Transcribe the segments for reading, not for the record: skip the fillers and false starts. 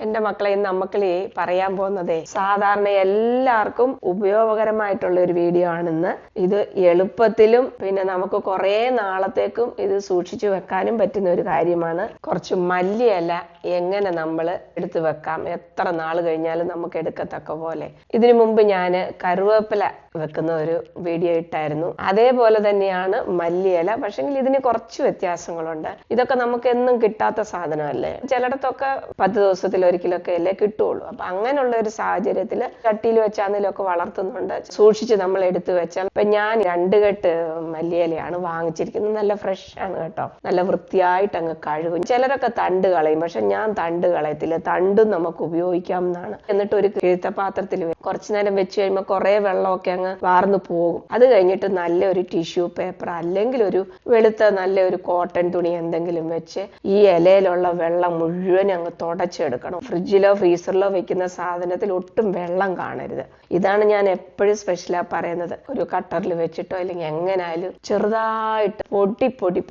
എന്റെ മക്കളെ ഇന്ന് അമ്മക്കളി പറയാൻ പോകുന്നതേ സാധാരണ എല്ലാവർക്കും ഉപയോഗകരമായിട്ടുള്ള ഒരു വീഡിയോ ആണെന്ന്. ഇത് എളുപ്പത്തിലും പിന്നെ നമുക്ക് കുറെ നാളത്തേക്കും ഇത് സൂക്ഷിച്ചു വെക്കാനും പറ്റുന്ന ഒരു കാര്യമാണ്. കുറച്ച് മല്ലിയില എങ്ങനെ നമ്മൾ എടുത്തു വെക്കാം, എത്ര നാൾ കഴിഞ്ഞാലും നമുക്ക് എടുക്കത്തക്ക പോലെ. ഇതിനു മുമ്പ് ഞാൻ കറുവേപ്പില വെക്കുന്ന ഒരു വീഡിയോ ഇട്ടായിരുന്നു. അതേപോലെ തന്നെയാണ് മല്ലിയില, പക്ഷെങ്കിൽ ഇതിന് കുറച്ച് വ്യത്യാസങ്ങളുണ്ട്. ഇതൊക്കെ നമുക്ക് എന്നും കിട്ടാത്ത സാധനമല്ലേ, ചിലയിടത്തൊക്കെ 10 ദിവസത്തിൽ ഒരിക്കലൊക്കെ അല്ലേ കിട്ടുള്ളൂ. അപ്പൊ അങ്ങനെയുള്ള ഒരു സാഹചര്യത്തിൽ ചട്ടിയിൽ വെച്ചാന്നേലൊക്കെ വളർത്തുന്നുണ്ട്. സൂക്ഷിച്ച് നമ്മൾ എടുത്തു വെച്ചാൽ. ഇപ്പൊ ഞാൻ 2 കെട്ട് മല്ലിയിലയാണ് വാങ്ങിച്ചിരിക്കുന്നത്. നല്ല ഫ്രഷ് ആണ് കേട്ടോ, നല്ല വൃത്തിയായിട്ട് അങ്ങ് കഴുകും. ചിലരൊക്കെ തണ്ട് കളയും, പക്ഷെ ഞാൻ തണ്ട് കളയത്തില്ല. തണ്ടും നമുക്ക് ഉപയോഗിക്കാവുന്നതാണ്. എന്നിട്ട് ഒരു പാത്രത്തിൽ കുറച്ചു നേരം വെച്ച് കഴിയുമ്പോൾ കുറെ വെള്ളമൊക്കെ അങ്ങ് വാർന്നു പോകും. അത് കഴിഞ്ഞിട്ട് നല്ലൊരു ടിഷ്യൂ പേപ്പർ അല്ലെങ്കിൽ ഒരു വെളുത്ത നല്ലൊരു കോട്ടൺ തുണി എന്തെങ്കിലും വെച്ച് ഈ ഇലയിലുള്ള വെള്ളം മുഴുവൻ അങ്ങ് തുടച്ചെടുക്കണം. ഫ്രിഡ്ജിലോ ഫ്രീസറിലോ വെക്കുന്ന സാധനത്തിൽ ഒട്ടും വെള്ളം കാണരുത്. ഇതാണ് ഞാൻ എപ്പോഴും സ്പെഷ്യലാ പറയുന്നത്. ഒരു കട്ടറിൽ വെച്ചിട്ടോ അല്ലെങ്കിൽ എങ്ങനായാലും ചെറുതായിട്ട്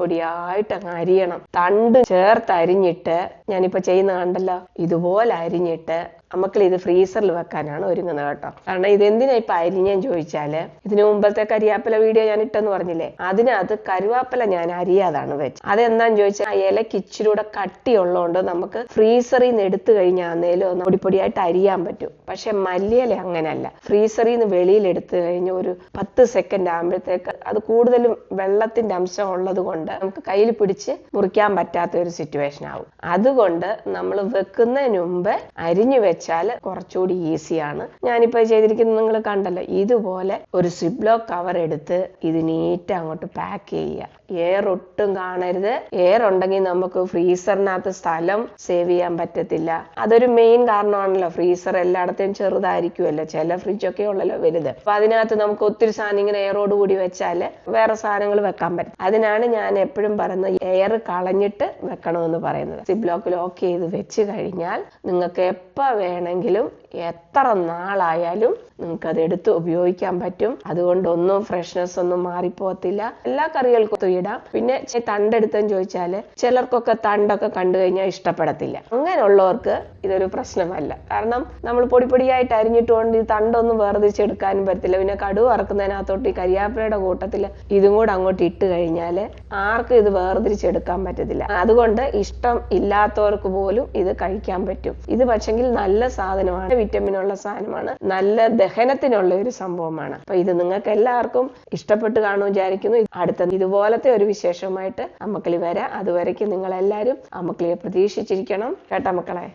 പൊടിയായിട്ട് അങ്ങ് അരിയണം. തണ്ട് ചേർത്ത് അരിഞ്ഞിട്ട് ഞാനിപ്പോ ചെയ്യുന്ന കണ്ടല്ലോ, ഇതുപോലെ അരിഞ്ഞിട്ട് നമുക്ക് ഇത് ഫ്രീസറിൽ വെക്കാനാണ് ഒരുങ്ങുന്നത് കേട്ടോ. കാരണം ഇതെന്തിനാ ഇപ്പൊ അരിഞ്ഞെന്ന് ചോദിച്ചാല്, ഇതിനു മുമ്പത്തെ കരിവേപ്പില വീഡിയോ ഞാൻ ഇട്ടെന്ന് പറഞ്ഞില്ലേ, അതിനകത്ത് കരുവേപ്പില ഞാൻ അരിയാതാണ് വെച്ചത്. അതെന്താന്ന് ചോദിച്ചാൽ ആ ഇലക്ക് ഇച്ചിരൂടെ കട്ടിയുള്ളതുകൊണ്ട് നമുക്ക് ഫ്രീസറിൽ നിന്ന് എടുത്തു കഴിഞ്ഞാന്നേലും പൊടിയായിട്ട് അരിയാൻ പറ്റും. പക്ഷെ മല്ലിയില അങ്ങനല്ല. ഫ്രീസറിൽ നിന്ന് വെളിയിൽ എടുത്തു കഴിഞ്ഞ ഒരു 10 സെക്കൻഡ് ആകുമ്പോഴത്തേക്ക് അത് കൂടുതലും വെള്ളത്തിന്റെ അംശം ഉള്ളത് കൊണ്ട് നമുക്ക് കയ്യിൽ പിടിച്ച് മുറിക്കാൻ പറ്റാത്ത ഒരു സിറ്റുവേഷൻ ആവും. അതുകൊണ്ട് നമ്മൾ വെക്കുന്നതിന് മുമ്പ് അരിഞ്ഞു വെച്ചാൽ കുറച്ചുകൂടി ഈസിയാണ്. ഞാനിപ്പോ ചെയ്തിരിക്കുന്നത് നിങ്ങൾ കണ്ടല്ലോ, ഇതുപോലെ ഒരു സിപ്ലോ കവർ എടുത്ത് ഇത് നീറ്റ് അങ്ങോട്ട് പാക്ക് ചെയ്യുക. എയർ ഒട്ടും കാണരുത്. എയർ ഉണ്ടെങ്കിൽ നമുക്ക് ഫ്രീസറിനകത്ത് സ്ഥലം സേവ് ചെയ്യാൻ പറ്റത്തില്ല. അതൊരു മെയിൻ കാരണമാണല്ലോ. ഫ്രീസർ എല്ലായിടത്തെയും ചെറുതായിരിക്കുമല്ലോ, ചില ഫ്രിഡ്ജൊക്കെ ഉള്ളല്ലോ വലുത്. അപ്പൊ അതിനകത്ത് നമുക്ക് ഒത്തിരി സാധനം ഇങ്ങനെ എയറോട് കൂടി വെച്ചാല് വേറെ സാധനങ്ങൾ വെക്കാൻ പറ്റും. അതിനാണ് ഞാൻ എപ്പോഴും പറയുന്നത് എയർ കളഞ്ഞിട്ട് വെക്കണമെന്ന് പറയുന്നത്. സിബ്ലോക്ക് ലോക്ക് ചെയ്ത് വെച്ച് കഴിഞ്ഞാൽ നിങ്ങൾക്ക് എപ്പോ വേണമെങ്കിലും എത്ര നാളായാലും നിങ്ങൾക്ക് അത് എടുത്ത് ഉപയോഗിക്കാൻ പറ്റും. അതുകൊണ്ട് ഒന്നും ഫ്രഷ്നെസ് ഒന്നും മാറിപ്പോകത്തില്ല. എല്ലാ കറികൾക്കും ഇടാം. പിന്നെ തണ്ടെടുത്തെന്ന് ചോദിച്ചാല് ചിലർക്കൊക്കെ തണ്ടൊക്കെ കണ്ടു കഴിഞ്ഞാൽ ഇഷ്ടപ്പെടത്തില്ല. അങ്ങനെയുള്ളവർക്ക് ഇതൊരു പ്രശ്നമല്ല. കാരണം നമ്മൾ പൊടിയായിട്ട് അരിഞ്ഞിട്ടുകൊണ്ട് ഈ തണ്ടൊന്നും വേർതിരിച്ചെടുക്കാനും പറ്റത്തില്ല. പിന്നെ കടുവ വറക്കുന്നതിനകത്തോട്ട് ഈ കരിയാപ്പിലയുടെ കൂട്ടത്തിൽ ഇതും കൂടെ അങ്ങോട്ട് ഇട്ട് കഴിഞ്ഞാൽ ആർക്കും ഇത് വേർതിരിച്ചെടുക്കാൻ പറ്റത്തില്ല. അതുകൊണ്ട് ഇഷ്ടം ഇല്ലാത്തവർക്ക് പോലും ഇത് കഴിക്കാൻ പറ്റും. ഇത് പക്ഷെങ്കിൽ നല്ല സാധനമാണ്, വിറ്റമിനുള്ള സാധനമാണ്, നല്ല ദഹനത്തിനുള്ള ഒരു സംഭവമാണ്. അപ്പൊ ഇത് നിങ്ങൾക്ക് എല്ലാവർക്കും ഇഷ്ടപ്പെട്ട് കാണുമെന്ന് വിചാരിക്കുന്നു. അടുത്ത ഇതുപോലത്തെ ഒരു വിശേഷമായിട്ട് അമ്മക്കളി വരാം. അതുവരയ്ക്ക് നിങ്ങൾ എല്ലാവരും അമ്മക്കളിയെ പ്രതീക്ഷിച്ചിരിക്കണം കേട്ടോ മക്കളെ.